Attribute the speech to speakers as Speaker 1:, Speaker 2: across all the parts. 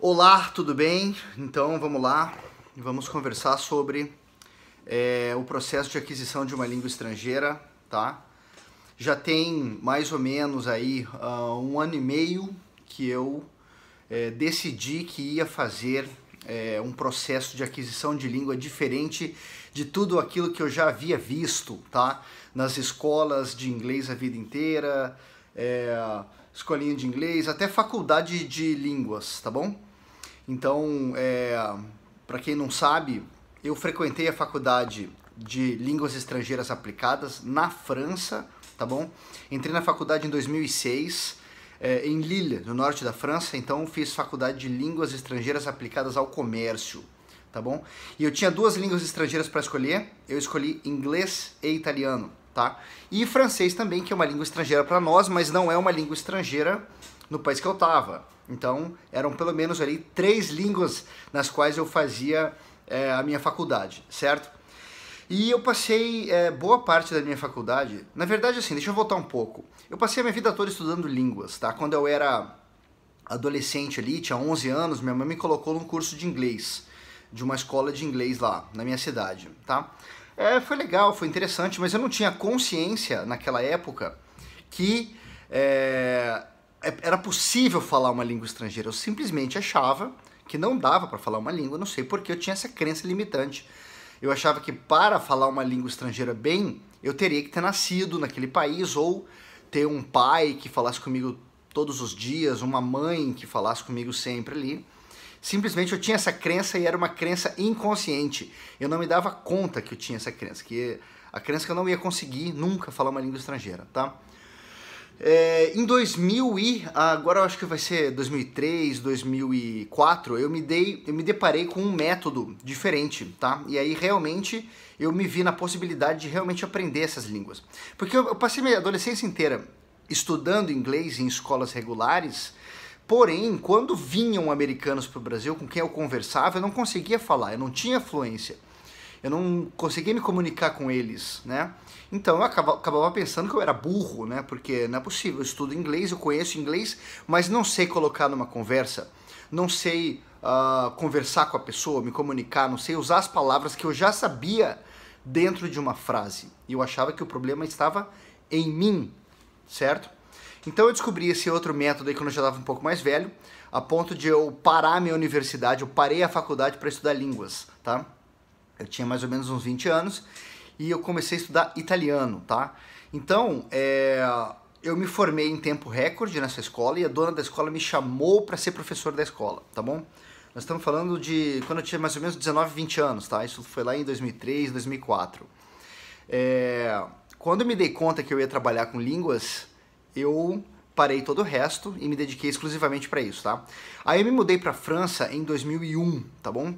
Speaker 1: Olá, tudo bem? Então vamos lá, vamos conversar sobre o processo de aquisição de uma língua estrangeira, tá? Já tem mais ou menos aí 1 ano e meio que eu decidi que ia fazer um processo de aquisição de língua diferente de tudo aquilo que eu já havia visto, tá? Nas escolas de inglês a vida inteira, escolinha de inglês, até faculdade de línguas, tá bom? Então, para quem não sabe, eu frequentei a faculdade de línguas estrangeiras aplicadas na França, tá bom? Entrei na faculdade em 2006, em Lille, no norte da França, então fiz faculdade de línguas estrangeiras aplicadas ao comércio, tá bom? E eu tinha 2 línguas estrangeiras para escolher, eu escolhi inglês e italiano, tá? E francês também, que é uma língua estrangeira para nós, mas não é uma língua estrangeira no país que eu estava. Então, eram pelo menos ali 3 línguas nas quais eu fazia a minha faculdade, certo? E eu passei boa parte da minha faculdade, na verdade assim, deixa eu voltar um pouco. Eu passei a minha vida toda estudando línguas, tá? Quando eu era adolescente ali, tinha 11 anos, minha mãe me colocou num curso de inglês, de uma escola de inglês lá, na minha cidade, tá? Foi legal, foi interessante, mas eu não tinha consciência naquela época que era possível falar uma língua estrangeira. Eu simplesmente achava que não dava para falar uma língua, não sei porque eu tinha essa crença limitante. Eu achava que para falar uma língua estrangeira bem, eu teria que ter nascido naquele país ou ter um pai que falasse comigo todos os dias, uma mãe que falasse comigo sempre ali. Simplesmente eu tinha essa crença e era uma crença inconsciente. Eu não me dava conta que eu tinha essa crença, que a crença que eu não ia conseguir nunca falar uma língua estrangeira, tá? Em 2000 agora eu acho que vai ser 2003, 2004, eu me deparei com um método diferente, tá? E aí realmente eu me vi na possibilidade de realmente aprender essas línguas. Porque eu passei minha adolescência inteira estudando inglês em escolas regulares, porém, quando vinham americanos para o Brasil com quem eu conversava, eu não conseguia falar, eu não tinha fluência. Eu não conseguia me comunicar com eles, né? Então eu acabava pensando que eu era burro, né? Porque não é possível, eu estudo inglês, eu conheço inglês, mas não sei colocar numa conversa, não sei conversar com a pessoa, me comunicar, não sei usar as palavras que eu já sabia dentro de uma frase. E eu achava que o problema estava em mim, certo? Então eu descobri esse outro método aí quando eu já estava um pouco mais velho, a ponto de eu parar a minha universidade, eu parei a faculdade para estudar línguas, tá? Eu tinha mais ou menos uns 20 anos e eu comecei a estudar italiano, tá? Então, eu me formei em tempo recorde nessa escola e a dona da escola me chamou para ser professor da escola, tá bom? Nós estamos falando de quando eu tinha mais ou menos 19, 20 anos, tá? Isso foi lá em 2003, 2004. Quando eu me dei conta que eu ia trabalhar com línguas, eu parei todo o resto e me dediquei exclusivamente para isso, tá? Aí eu me mudei para a França em 2001, tá bom?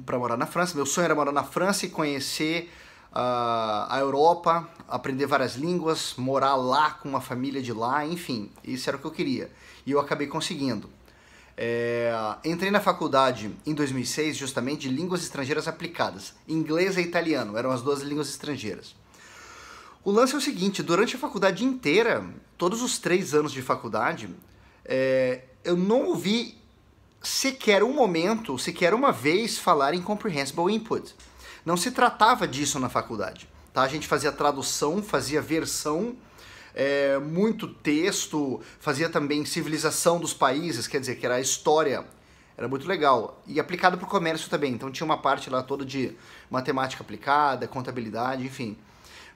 Speaker 1: Para morar na França. Meu sonho era morar na França e conhecer a Europa, aprender várias línguas, morar lá com uma família de lá, enfim, isso era o que eu queria. E eu acabei conseguindo. Entrei na faculdade em 2006 justamente de línguas estrangeiras aplicadas. Inglês e italiano eram as 2 línguas estrangeiras. O lance é o seguinte, durante a faculdade inteira, todos os 3 anos de faculdade, eu não ouvi sequer um momento, sequer uma vez falar em Comprehensible Input. Não se tratava disso na faculdade, tá? A gente fazia tradução, fazia versão, muito texto, fazia também civilização dos países, quer dizer, que era a história, era muito legal. E aplicado para o comércio também, então tinha uma parte lá toda de matemática aplicada, contabilidade, enfim.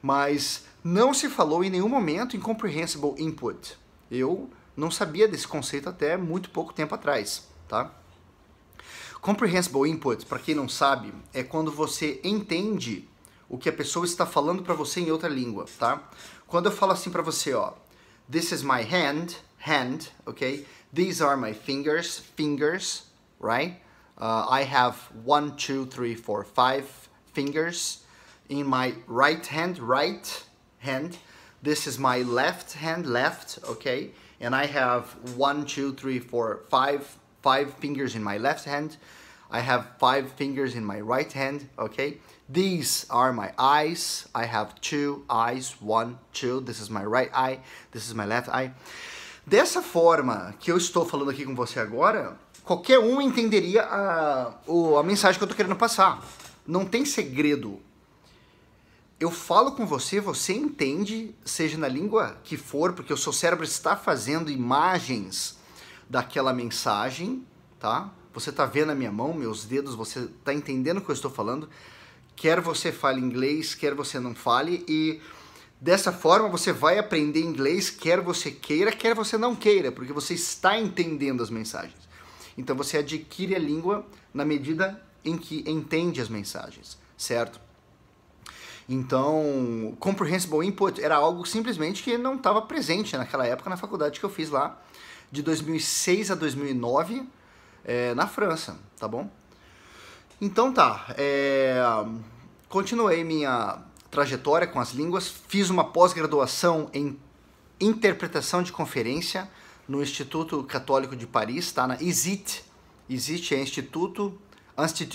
Speaker 1: Mas não se falou em nenhum momento em Comprehensible Input. Eu não sabia desse conceito até muito pouco tempo atrás, tá? Comprehensible Input, para quem não sabe, é quando você entende o que a pessoa está falando para você em outra língua, tá? Quando eu falo assim para você, ó, this is my hand, okay? These are my fingers, right? I have 1, 2, 3, 4, 5 fingers in my right hand. This is my left hand, okay? And I have 1, 2, 3, 4, 5 fingers in my left hand. I have 5 fingers in my right hand, okay? These are my eyes. I have 2 eyes, 1, 2. This is my right eye. This is my left eye. Dessa forma que eu estou falando aqui com você agora, qualquer um entenderia a mensagem que eu estou querendo passar. Não tem segredo. Eu falo com você, você entende, seja na língua que for, porque o seu cérebro está fazendo imagens daquela mensagem, tá? Você está vendo a minha mão, meus dedos, você está entendendo o que eu estou falando. Quer você fale inglês, quer você não fale, e dessa forma você vai aprender inglês, quer você queira, quer você não queira, porque você está entendendo as mensagens. Então você adquire a língua na medida em que entende as mensagens, certo? Então, Comprehensible Input era algo simplesmente que não estava presente naquela época na faculdade que eu fiz lá, de 2006 a 2009, na França, tá bom? Então tá, continuei minha trajetória com as línguas, fiz uma pós-graduação em interpretação de conferência no Instituto Católico de Paris, tá? Na ISIT. ISIT é Institut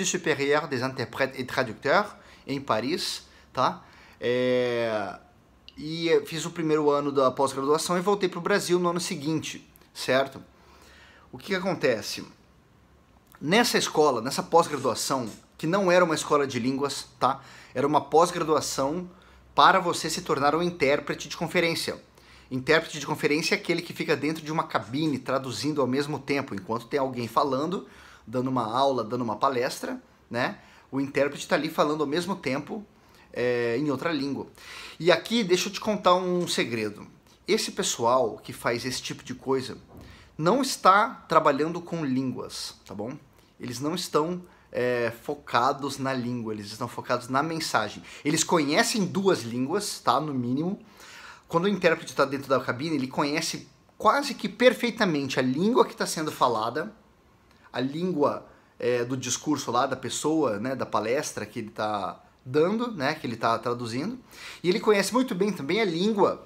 Speaker 1: Supérieur des Interprètes et Traducteurs, em Paris, tá? E fiz o primeiro ano da pós-graduação e voltei para o Brasil no ano seguinte, certo? O que acontece? Nessa escola, nessa pós-graduação, que não era uma escola de línguas, tá? Era uma pós-graduação para você se tornar um intérprete de conferência. Intérprete de conferência é aquele que fica dentro de uma cabine traduzindo ao mesmo tempo, enquanto tem alguém falando, dando uma aula, dando uma palestra, né? O intérprete está ali falando ao mesmo tempo em outra língua. E aqui, deixa eu te contar um segredo. Esse pessoal que faz esse tipo de coisa não está trabalhando com línguas, tá bom? Eles não estão focados na língua, eles estão focados na mensagem. Eles conhecem duas línguas, tá? No mínimo. Quando o intérprete está dentro da cabine, ele conhece quase que perfeitamente a língua que está sendo falada, a língua do discurso lá, da pessoa, né, da palestra que ele está dando, né, que ele está traduzindo, e ele conhece muito bem também a língua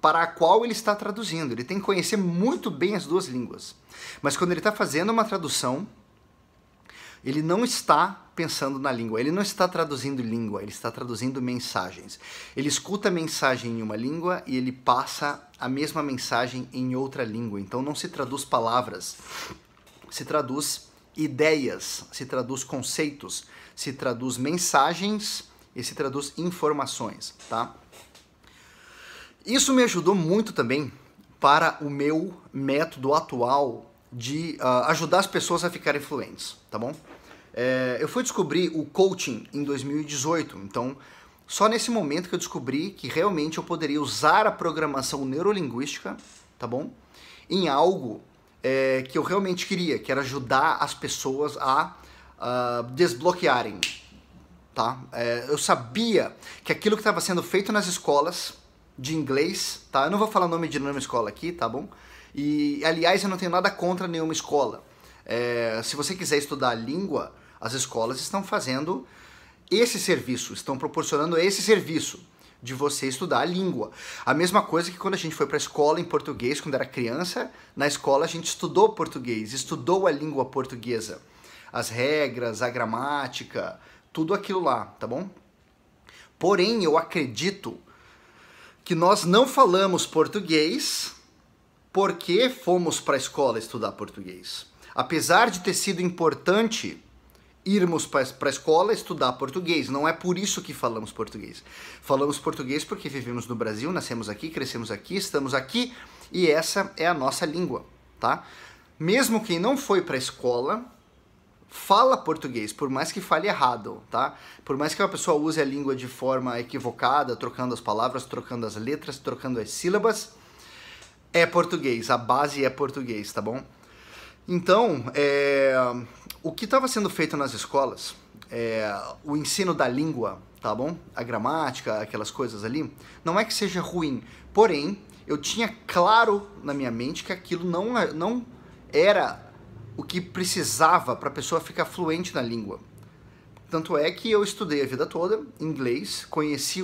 Speaker 1: para a qual ele está traduzindo. Ele tem que conhecer muito bem as duas línguas. Mas quando ele está fazendo uma tradução, ele não está pensando na língua, ele não está traduzindo língua, ele está traduzindo mensagens. Ele escuta a mensagem em uma língua e ele passa a mesma mensagem em outra língua. Então não se traduz palavras, se traduz ideias, se traduz conceitos, se traduz mensagens e se traduz informações, tá? Isso me ajudou muito também para o meu método atual de ajudar as pessoas a ficarem fluentes, tá bom? Eu fui descobrir o coaching em 2018, então só nesse momento que eu descobri que realmente eu poderia usar a programação neurolinguística, tá bom? Em algo que eu realmente queria, que era ajudar as pessoas a desbloquearem, tá? Eu sabia que aquilo que estava sendo feito nas escolas de inglês, tá? Eu não vou falar o nome de nenhuma escola aqui, tá bom? E, aliás, eu não tenho nada contra nenhuma escola. Se você quiser estudar a língua, as escolas estão fazendo esse serviço, estão proporcionando esse serviço de você estudar a língua. A mesma coisa que quando a gente foi para a escola em português, quando era criança, na escola a gente estudou português, estudou a língua portuguesa. As regras, a gramática, tudo aquilo lá, tá bom? Porém, eu acredito que nós não falamos português porque fomos para a escola estudar português. Apesar de ter sido importante irmos para a escola estudar português, não é por isso que falamos português. Falamos português porque vivemos no Brasil, nascemos aqui, crescemos aqui, estamos aqui e essa é a nossa língua, tá? Mesmo quem não foi para a escola fala português, por mais que fale errado, tá? Por mais que uma pessoa use a língua de forma equivocada, trocando as palavras, trocando as letras, trocando as sílabas, é português, a base é português, tá bom? Então, o que estava sendo feito nas escolas, o ensino da língua, tá bom? A gramática, aquelas coisas ali, não é que seja ruim, porém, eu tinha claro na minha mente que aquilo não era o que precisava para a pessoa ficar fluente na língua. Tanto é que eu estudei a vida toda inglês, conheci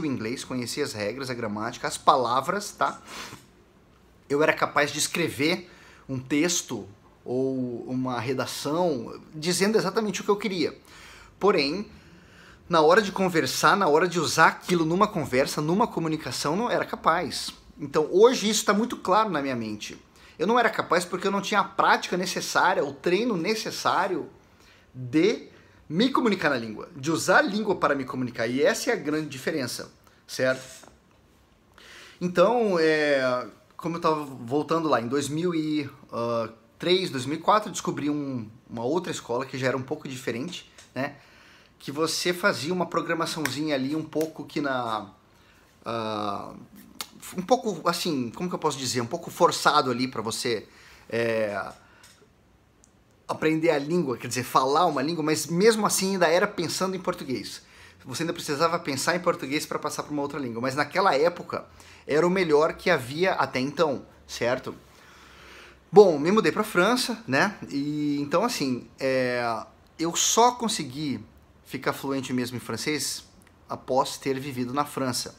Speaker 1: as regras, a gramática, as palavras, tá? Eu era capaz de escrever um texto ou uma redação dizendo exatamente o que eu queria. Porém, na hora de conversar, na hora de usar aquilo numa conversa, numa comunicação, não era capaz. Então hoje isso está muito claro na minha mente. Eu não era capaz porque eu não tinha a prática necessária, o treino necessário de me comunicar na língua, de usar a língua para me comunicar. E essa é a grande diferença, certo? Então, como eu estava voltando lá, em 2003, 2004, eu descobri uma outra escola que já era um pouco diferente, né? Que você fazia uma programaçãozinha ali um pouco que um pouco assim, como que eu posso dizer? Um pouco forçado ali para você aprender a língua, quer dizer, falar uma língua, mas mesmo assim ainda era pensando em português. Você ainda precisava pensar em português para passar para uma outra língua, mas naquela época era o melhor que havia até então, certo? Bom, me mudei para a França, né? E então assim, eu só consegui ficar fluente mesmo em francês após ter vivido na França.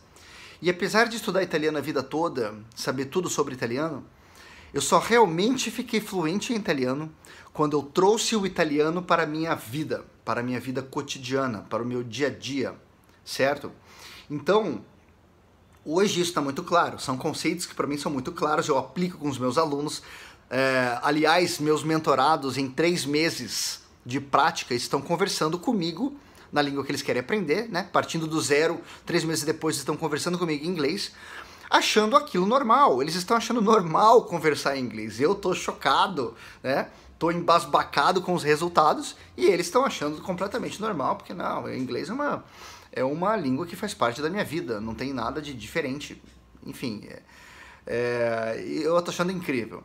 Speaker 1: E apesar de estudar italiano a vida toda, saber tudo sobre italiano, eu só realmente fiquei fluente em italiano quando eu trouxe o italiano para a minha vida cotidiana, para o meu dia a dia, certo? Então, hoje isso está muito claro, são conceitos que para mim são muito claros, eu aplico com os meus alunos. Aliás, meus mentorados em 3 meses de prática estão conversando comigo na língua que eles querem aprender, né? Partindo do zero, 3 meses depois estão conversando comigo em inglês, achando aquilo normal. Eles estão achando normal conversar em inglês. Eu tô chocado, né? Tô embasbacado com os resultados e eles estão achando completamente normal, porque não, o inglês é uma língua que faz parte da minha vida, não tem nada de diferente. Enfim, eu tô achando incrível.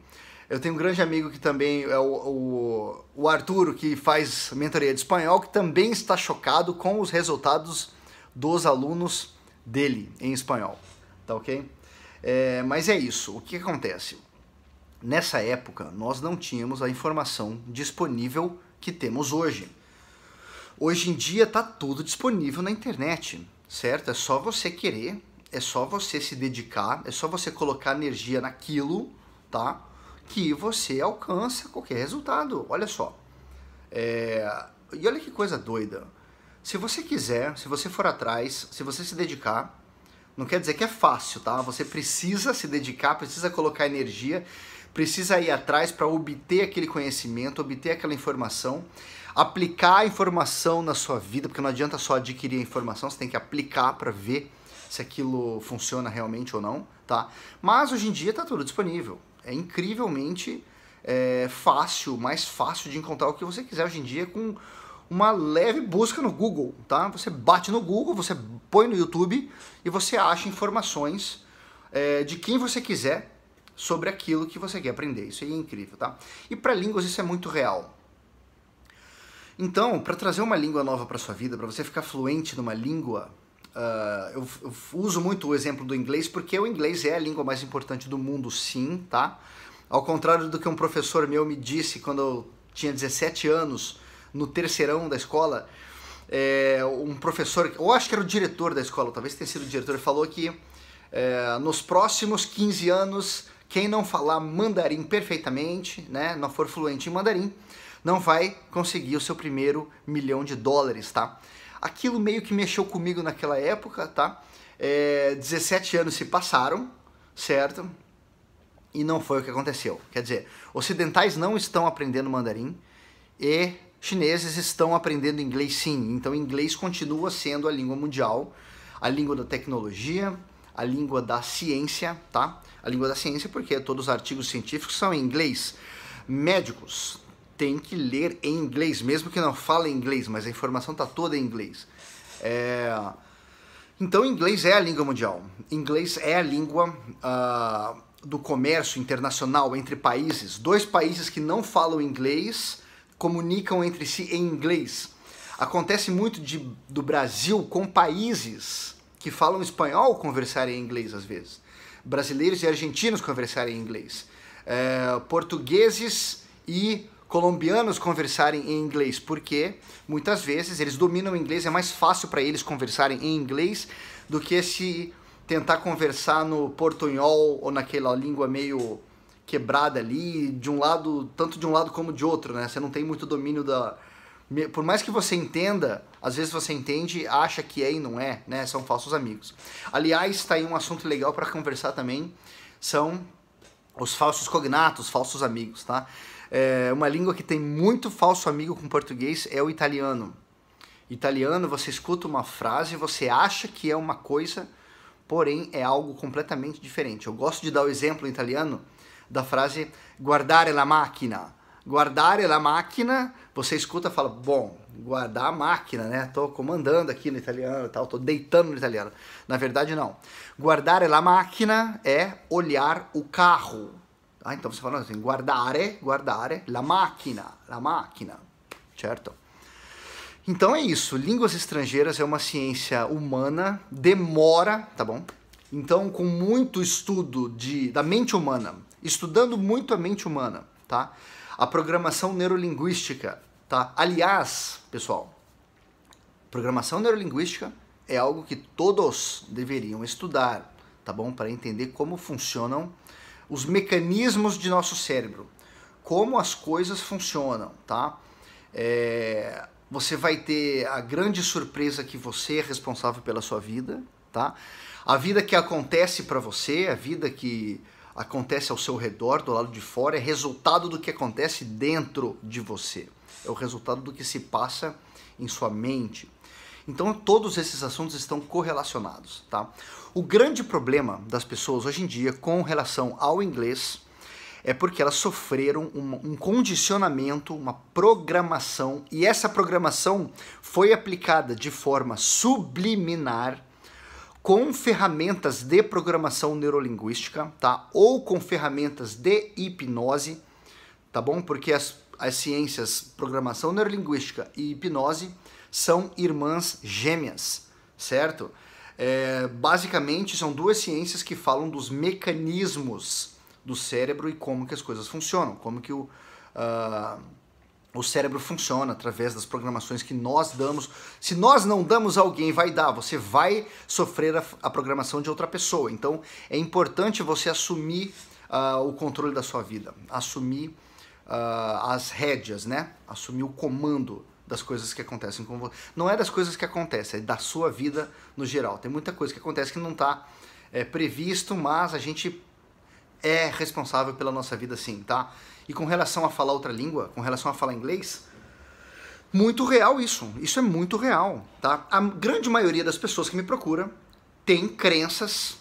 Speaker 1: Eu tenho um grande amigo que também é o Arturo, que faz mentoria de espanhol, que também está chocado com os resultados dos alunos dele em espanhol, tá ok? Mas é isso, o que acontece? Nessa época, nós não tínhamos a informação disponível que temos hoje. Hoje em dia tá tudo disponível na internet, certo? É só você querer, é só você se dedicar, é só você colocar energia naquilo, tá? Que você alcança qualquer resultado. Olha só. E olha que coisa doida. Se você quiser, se você for atrás, se você se dedicar, não quer dizer que é fácil, tá? Você precisa se dedicar, precisa colocar energia, precisa ir atrás para obter aquele conhecimento, obter aquela informação, aplicar a informação na sua vida, porque não adianta só adquirir a informação, você tem que aplicar para ver se aquilo funciona realmente ou não, tá? Mas hoje em dia tá tudo disponível. É incrivelmente fácil, mais fácil de encontrar o que você quiser hoje em dia com uma leve busca no Google, tá? Você bate no Google, você põe no YouTube e você acha informações de quem você quiser sobre aquilo que você quer aprender. Isso aí é incrível, tá? E para línguas isso é muito real. Então, para trazer uma língua nova para sua vida, para você ficar fluente numa língua, eu uso muito o exemplo do inglês, porque o inglês é a língua mais importante do mundo, sim, tá? Ao contrário do que um professor meu me disse quando eu tinha 17 anos, no terceirão da escola, um professor, ou acho que era o diretor da escola, talvez tenha sido o diretor, ele falou que nos próximos 15 anos, quem não falar mandarim perfeitamente, né, não for fluente em mandarim, não vai conseguir o seu primeiro $1 milhão, tá? Aquilo meio que mexeu comigo naquela época, tá? 17 anos se passaram, certo? E não foi o que aconteceu. Quer dizer, ocidentais não estão aprendendo mandarim e chineses estão aprendendo inglês sim. Então inglês continua sendo a língua mundial, a língua da tecnologia, a língua da ciência, tá? A língua da ciência porque todos os artigos científicos são em inglês. Médicos têm que ler em inglês, mesmo que não falem inglês, mas a informação está toda em inglês. Então, inglês é a língua mundial. Inglês é a língua do comércio internacional entre países. 2 países que não falam inglês comunicam entre si em inglês. Acontece muito do Brasil com países que falam espanhol conversarem em inglês às vezes. Brasileiros e argentinos conversarem em inglês. Portugueses e colombianos conversarem em inglês, porque muitas vezes eles dominam o inglês, é mais fácil para eles conversarem em inglês do que se tentar conversar no portunhol ou naquela língua meio quebrada ali, de um lado, tanto de um lado como de outro, né? Você não tem muito domínio Por mais que você entenda, às vezes você entende, acha que é e não é, né? São falsos amigos. Aliás, está aí um assunto legal para conversar também, são os falsos cognatos, falsos amigos, tá? Uma língua que tem muito falso amigo com português é o italiano. Italiano, você escuta uma frase, você acha que é uma coisa, porém é algo completamente diferente. Eu gosto de dar o exemplo em italiano da frase guardare la macchina. Guardare la macchina, você escuta e fala, bom, guardar a máquina, né? Tô comandando aqui no italiano e tal, tô deitando no italiano. Na verdade, não. Guardare la macchina é olhar o carro. Ah, então você fala assim, guardare la máquina, certo? Então é isso, línguas estrangeiras é uma ciência humana, demora, tá bom? Então, com muito estudo da mente humana, estudando muito a mente humana, tá? A programação neurolinguística, tá? Aliás, pessoal, programação neurolinguística é algo que todos deveriam estudar, tá bom? Para entender como funcionam os mecanismos de nosso cérebro, como as coisas funcionam, tá? Você vai ter a grande surpresa que você é responsável pela sua vida, tá? A vida que acontece para você, a vida que acontece ao seu redor, do lado de fora, é resultado do que acontece dentro de você. É o resultado do que se passa em sua mente. Então todos esses assuntos estão correlacionados, tá? O grande problema das pessoas hoje em dia com relação ao inglês é porque elas sofreram um condicionamento, uma programação, e essa programação foi aplicada de forma subliminar com ferramentas de programação neurolinguística, tá? Ou com ferramentas de hipnose, tá bom? Porque as ciências programação neurolinguística e hipnose são irmãs gêmeas, certo? Basicamente são duas ciências que falam dos mecanismos do cérebro e como que as coisas funcionam, como que o cérebro funciona através das programações que nós damos. Se nós não damos, alguém vai dar, você vai sofrer a programação de outra pessoa. Então é importante você assumir o controle da sua vida, assumir as rédeas, né? Assumir o comando das coisas que acontecem com você. Não é das coisas que acontecem, é da sua vida no geral. Tem muita coisa que acontece que não está previsto, mas a gente é responsável pela nossa vida sim, tá? E com relação a falar outra língua, com relação a falar inglês, muito real isso é muito real, tá? A grande maioria das pessoas que me procuram tem crenças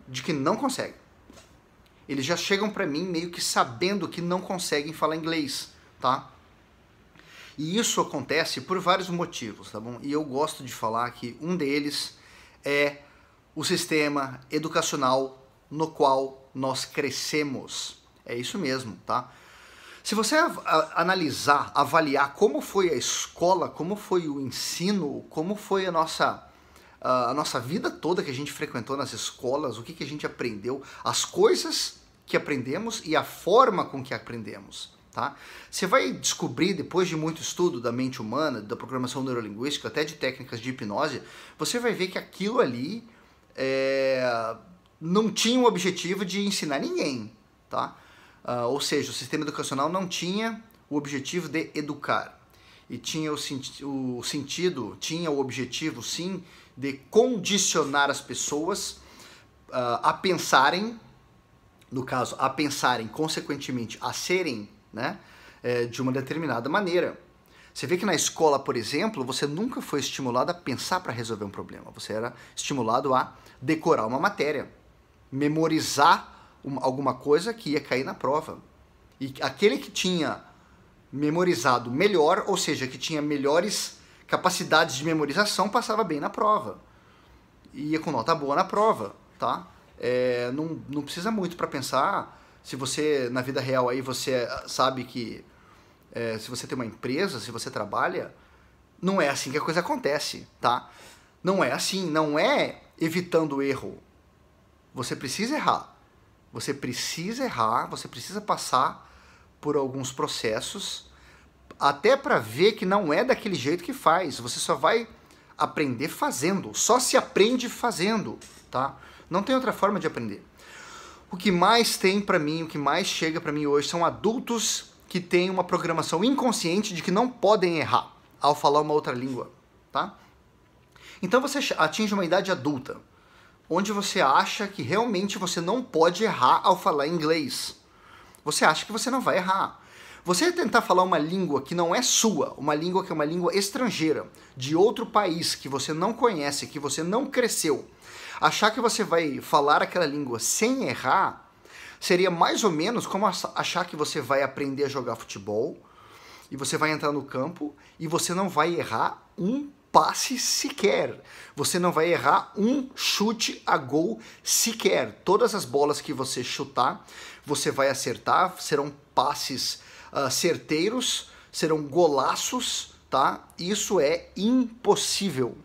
Speaker 1: de que não conseguem. Eles já chegam pra mim meio que sabendo que não conseguem falar inglês, tá? E isso acontece por vários motivos, tá bom? E eu gosto de falar que um deles é o sistema educacional no qual nós crescemos. É isso mesmo, tá? Se você analisar, avaliar como foi a escola, como foi o ensino, como foi a nossa vida toda que a gente frequentou nas escolas, o que a gente aprendeu, as coisas que aprendemos e a forma com que aprendemos, tá? Você vai descobrir, depois de muito estudo da mente humana, da programação neurolinguística, até de técnicas de hipnose, você vai ver que aquilo ali não tinha o objetivo de ensinar ninguém, tá? Ou seja, o sistema educacional não tinha o objetivo de educar. E tinha tinha o objetivo, sim, de condicionar as pessoas a pensarem, no caso, a pensarem, consequentemente, a serem, né, de uma determinada maneira. Você vê que na escola, por exemplo, você nunca foi estimulado a pensar para resolver um problema. Você era estimulado a decorar uma matéria, memorizar alguma coisa que ia cair na prova. E aquele que tinha memorizado melhor, ou seja, que tinha melhores capacidades de memorização, passava bem na prova. E ia com nota boa na prova, tá? Não precisa muito para pensar. Se você, na vida real aí, você sabe que se você tem uma empresa, se você trabalha, não é assim que a coisa acontece, tá? Não é assim, não é evitando o erro. Você precisa errar. Você precisa errar, você precisa passar por alguns processos, até para ver que não é daquele jeito que faz. Você só vai aprender fazendo, só se aprende fazendo, tá? Não tem outra forma de aprender. O que mais tem para mim, o que mais chega para mim hoje são adultos que têm uma programação inconsciente de que não podem errar ao falar uma outra língua, tá? Então você atinge uma idade adulta, onde você acha que realmente você não pode errar ao falar inglês. Você acha que você não vai errar. Você tentar falar uma língua que não é sua, uma língua que é uma língua estrangeira, de outro país que você não conhece, que você não cresceu, achar que você vai falar aquela língua sem errar, seria mais ou menos como achar que você vai aprender a jogar futebol e você vai entrar no campo e você não vai errar um passe sequer. Você não vai errar um chute a gol sequer. Todas as bolas que você chutar, você vai acertar, serão passes certeiros, serão golaços, tá? Isso é impossível.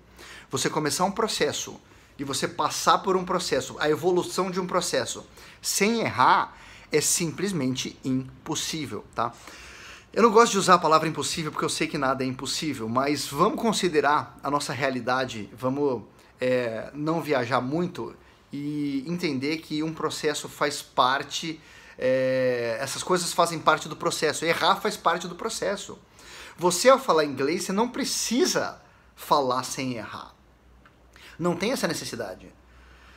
Speaker 1: Você começar um processo e você passar por um processo, a evolução de um processo, sem errar, é simplesmente impossível, tá? Eu não gosto de usar a palavra impossível porque eu sei que nada é impossível, mas vamos considerar a nossa realidade, vamos não viajar muito e entender que um processo faz parte, essas coisas fazem parte do processo, errar faz parte do processo. Você, ao falar inglês, você não precisa falar sem errar. Não tem essa necessidade.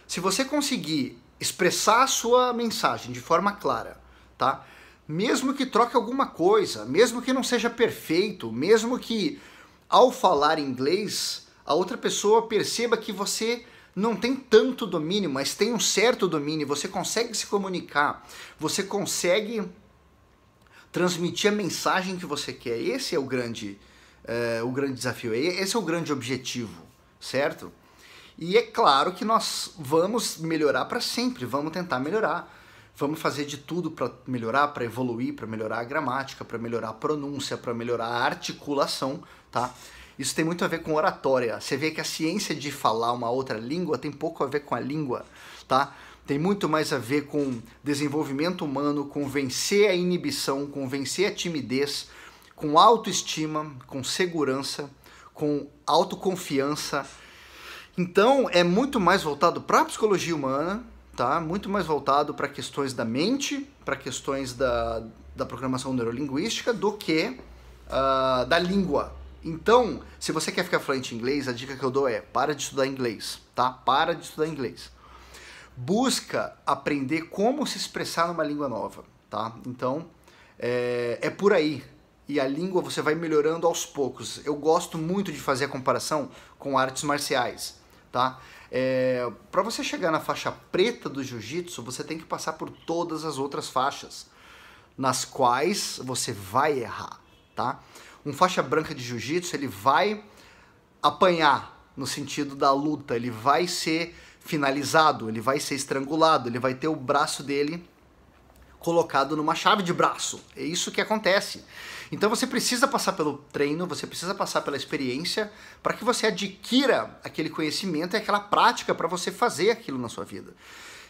Speaker 1: Se você conseguir expressar a sua mensagem de forma clara, tá? Mesmo que troque alguma coisa, mesmo que não seja perfeito, mesmo que ao falar inglês a outra pessoa perceba que você não tem tanto domínio, mas tem um certo domínio, você consegue se comunicar, você consegue transmitir a mensagem que você quer. Esse é o grande desafio, esse é o grande objetivo, certo? E é claro que nós vamos melhorar para sempre, vamos tentar melhorar. Vamos fazer de tudo para melhorar, para evoluir, para melhorar a gramática, para melhorar a pronúncia, para melhorar a articulação, tá? Isso tem muito a ver com oratória. Você vê que a ciência de falar uma outra língua tem pouco a ver com a língua, tá? Tem muito mais a ver com desenvolvimento humano, com vencer a inibição, com vencer a timidez, com autoestima, com segurança, com autoconfiança. Então, é muito mais voltado para a psicologia humana, tá? Muito mais voltado para questões da mente, para questões da programação neurolinguística do que da língua. Então, se você quer ficar fluente em inglês, a dica que eu dou é para de estudar inglês, tá? Para de estudar inglês. Busca aprender como se expressar numa língua nova, tá? Então, é por aí. E a língua você vai melhorando aos poucos. Eu gosto muito de fazer a comparação com artes marciais, tá? Para você chegar na faixa preta do jiu-jitsu, você tem que passar por todas as outras faixas, nas quais você vai errar, tá? Um faixa branca de jiu-jitsu, ele vai apanhar no sentido da luta, ele vai ser finalizado, ele vai ser estrangulado, ele vai ter o braço dele colocado numa chave de braço. É isso que acontece. Então você precisa passar pelo treino, você precisa passar pela experiência para que você adquira aquele conhecimento e aquela prática para você fazer aquilo na sua vida.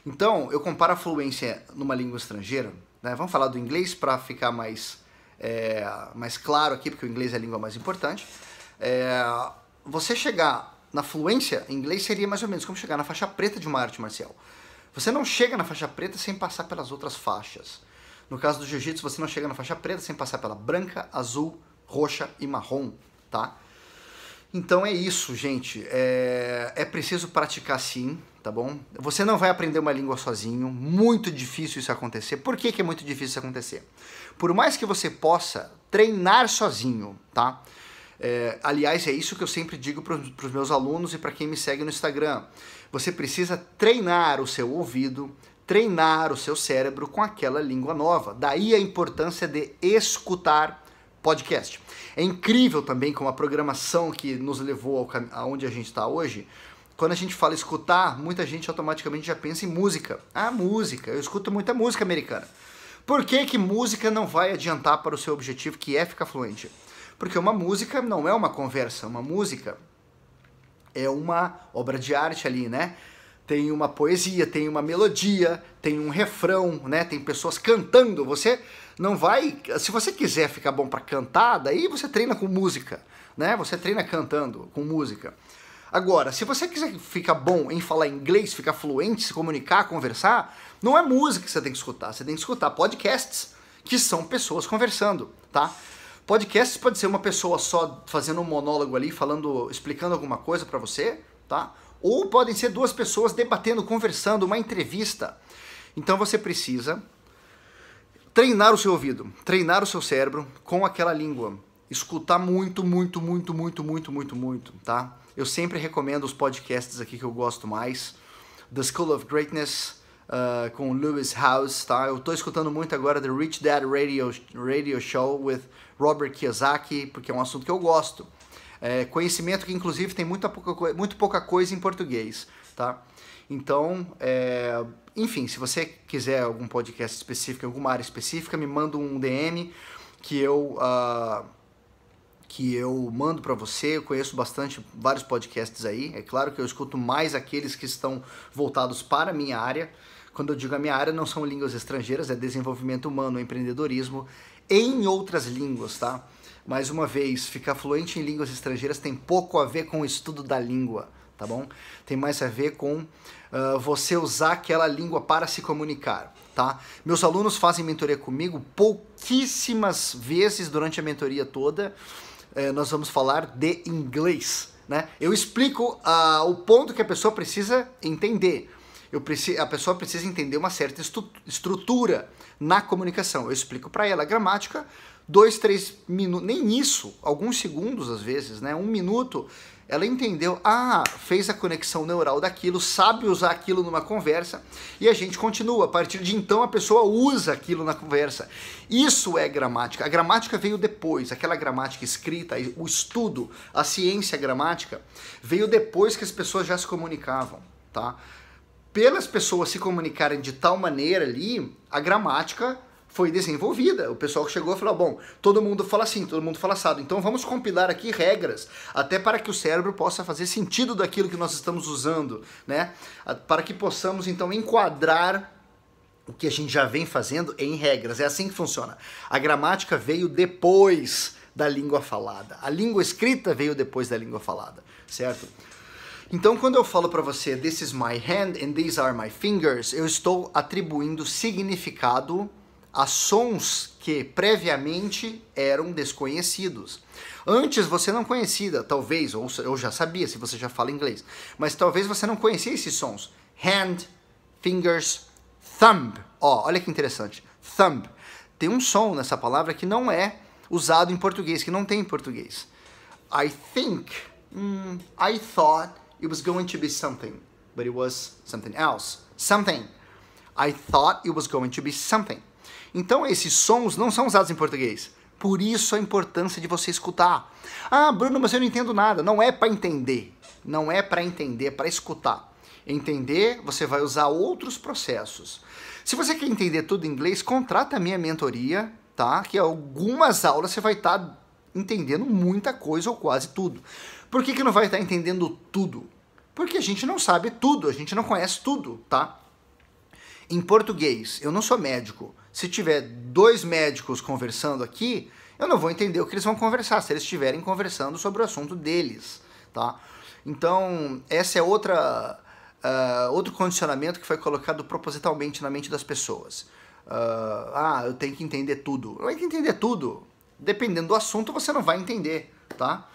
Speaker 1: Então, eu comparo a fluência numa língua estrangeira, né? Vamos falar do inglês para ficar mais claro aqui, porque o inglês é a língua mais importante. Você chegar na fluência em inglês seria mais ou menos como chegar na faixa preta de uma arte marcial. Você não chega na faixa preta sem passar pelas outras faixas. No caso do jiu-jitsu, você não chega na faixa preta sem passar pela branca, azul, roxa e marrom, tá? Então é isso, gente. É preciso praticar sim, tá bom? Você não vai aprender uma língua sozinho, muito difícil isso acontecer. Por que é muito difícil isso acontecer? Por mais que você possa treinar sozinho, tá? Aliás, é isso que eu sempre digo para os meus alunos e para quem me segue no Instagram. Você precisa treinar o seu ouvido, treinar o seu cérebro com aquela língua nova. Daí a importância de escutar podcast. É incrível também como a programação que nos levou aonde a gente está hoje. Quando a gente fala escutar, muita gente automaticamente já pensa em música. Ah, música. Eu escuto muita música americana. Por que música não vai adiantar para o seu objetivo, que é ficar fluente? Porque uma música não é uma conversa, uma música é uma obra de arte ali, né? Tem uma poesia, tem uma melodia, tem um refrão, né? Tem pessoas cantando. Você não vai... Se você quiser ficar bom para cantar, daí você treina com música, né? Você treina cantando com música. Agora, se você quiser ficar bom em falar inglês, ficar fluente, se comunicar, conversar, não é música que você tem que escutar. Você tem que escutar podcasts que são pessoas conversando, tá? Podcasts pode ser uma pessoa só fazendo um monólogo ali, falando, explicando alguma coisa para você, tá? Ou podem ser duas pessoas debatendo, conversando, uma entrevista. Então você precisa treinar o seu ouvido, treinar o seu cérebro com aquela língua. Escutar muito, tá? Eu sempre recomendo os podcasts aqui que eu gosto mais. The School of Greatness, com Lewis Howes, tá? Eu tô escutando muito agora The Rich Dad Radio Show with Robert Kiyosaki, porque é um assunto que eu gosto. Conhecimento que inclusive tem muito pouca coisa em português, tá? Então, enfim, se você quiser algum podcast específico, alguma área específica, me manda um DM que eu mando para você. Eu conheço vários podcasts aí. É claro que eu escuto mais aqueles que estão voltados para a minha área. Quando eu digo a minha área, não são línguas estrangeiras, é desenvolvimento humano, empreendedorismo em outras línguas, tá? Mais uma vez, ficar fluente em línguas estrangeiras tem pouco a ver com o estudo da língua, tá bom? Tem mais a ver com você usar aquela língua para se comunicar, tá? Meus alunos fazem mentoria comigo pouquíssimas vezes durante a mentoria toda. Nós vamos falar de inglês, né? Eu explico o ponto que a pessoa precisa entender. A pessoa precisa entender uma certa estrutura na comunicação. Eu explico para ela a gramática, 2, 3 minutos, nem isso, alguns segundos às vezes, né? 1 minuto, ela entendeu, fez a conexão neural daquilo, sabe usar aquilo numa conversa e a gente continua. A partir de então a pessoa usa aquilo na conversa. Isso é gramática. A gramática veio depois, aquela gramática escrita, o estudo, a ciência gramática veio depois que as pessoas já se comunicavam, tá? Pelas pessoas se comunicarem de tal maneira ali, a gramática foi desenvolvida. O pessoal que chegou e falou, bom, todo mundo fala assim, todo mundo fala assado, então vamos compilar aqui regras, até para que o cérebro possa fazer sentido daquilo que nós estamos usando, né? Para que possamos, então, enquadrar o que a gente já vem fazendo em regras. É assim que funciona. A gramática veio depois da língua falada. A língua escrita veio depois da língua falada, certo? Então, quando eu falo para você, this is my hand and these are my fingers, eu estou atribuindo significado a sons que previamente eram desconhecidos. Antes você não conhecia, talvez, ou eu já sabia se você já fala inglês, mas talvez você não conhecia esses sons. Hand, fingers, thumb. Olha que interessante. Thumb. Tem um som nessa palavra que não é usado em português, que não tem em português. I think, I thought it was going to be something, but it was something else. Something. I thought it was going to be something. Então esses sons não são usados em português. Por isso a importância de você escutar. Bruno, mas eu não entendo nada. Não é para entender. Não é para entender, é para escutar. Entender, você vai usar outros processos. Se você quer entender tudo em inglês, contrata a minha mentoria, tá? Que algumas aulas você vai estar entendendo muita coisa ou quase tudo. Por que não vai estar entendendo tudo? Porque a gente não sabe tudo, a gente não conhece tudo, tá? Em português, eu não sou médico. Se tiver 2 médicos conversando aqui, eu não vou entender o que eles vão conversar, se eles estiverem conversando sobre o assunto deles, tá? Então, essa é outro condicionamento que foi colocado propositalmente na mente das pessoas. Eu tenho que entender tudo. Não vai entender tudo. Dependendo do assunto, você não vai entender, tá?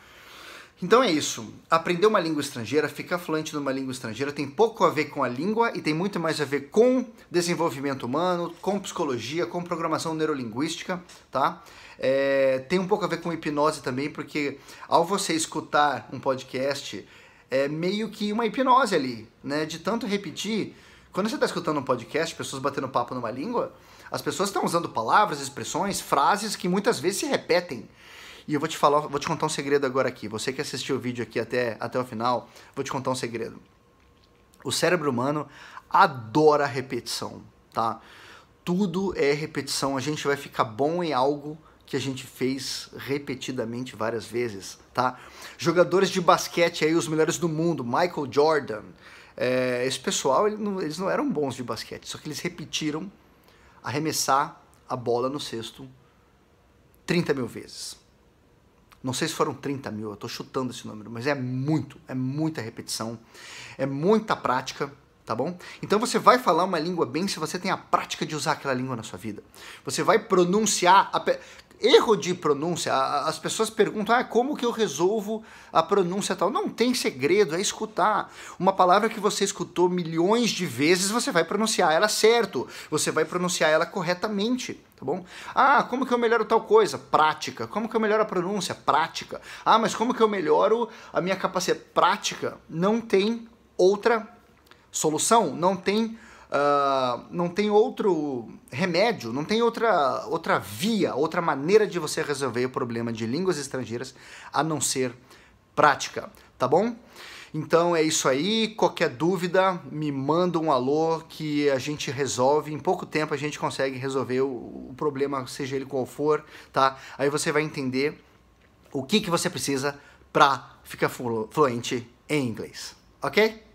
Speaker 1: Então é isso. Aprender uma língua estrangeira, ficar fluente numa língua estrangeira tem pouco a ver com a língua e tem muito mais a ver com desenvolvimento humano, com psicologia, com programação neurolinguística, tá? Tem um pouco a ver com hipnose também, porque ao você escutar um podcast, é meio que uma hipnose ali, né? De tanto repetir. Quando você está escutando um podcast, pessoas batendo papo numa língua, as pessoas estão usando palavras, expressões, frases que muitas vezes se repetem. E eu vou te contar um segredo agora aqui. Você que assistiu o vídeo aqui até o final, vou te contar um segredo. O cérebro humano adora repetição, tá? Tudo é repetição. A gente vai ficar bom em algo que a gente fez repetidamente várias vezes, tá? Jogadores de basquete aí, os melhores do mundo, Michael Jordan. Esse pessoal, eles não eram bons de basquete, só que eles repetiram arremessar a bola no cesto 30 mil vezes. Não sei se foram 30 mil, eu tô chutando esse número, mas é muita repetição, é muita prática, tá bom? Então você vai falar uma língua bem se você tem a prática de usar aquela língua na sua vida. Você vai pronunciar... Erro de pronúncia, as pessoas perguntam, como que eu resolvo a pronúncia tal? Não tem segredo, é escutar. Uma palavra que você escutou milhões de vezes, você vai pronunciar ela certo, você vai pronunciar ela corretamente, tá bom? Como que eu melhoro tal coisa? Prática. Como que eu melhoro a pronúncia? Prática. Mas como que eu melhoro a minha capacidade? Prática. Não tem outra solução, não tem outro remédio, não tem outra via, outra maneira de você resolver o problema de línguas estrangeiras a não ser prática, tá bom? Então é isso aí, qualquer dúvida me manda um alô que a gente resolve, em pouco tempo a gente consegue resolver o problema, seja ele qual for, tá? Aí você vai entender o que você precisa para ficar fluente em inglês, ok?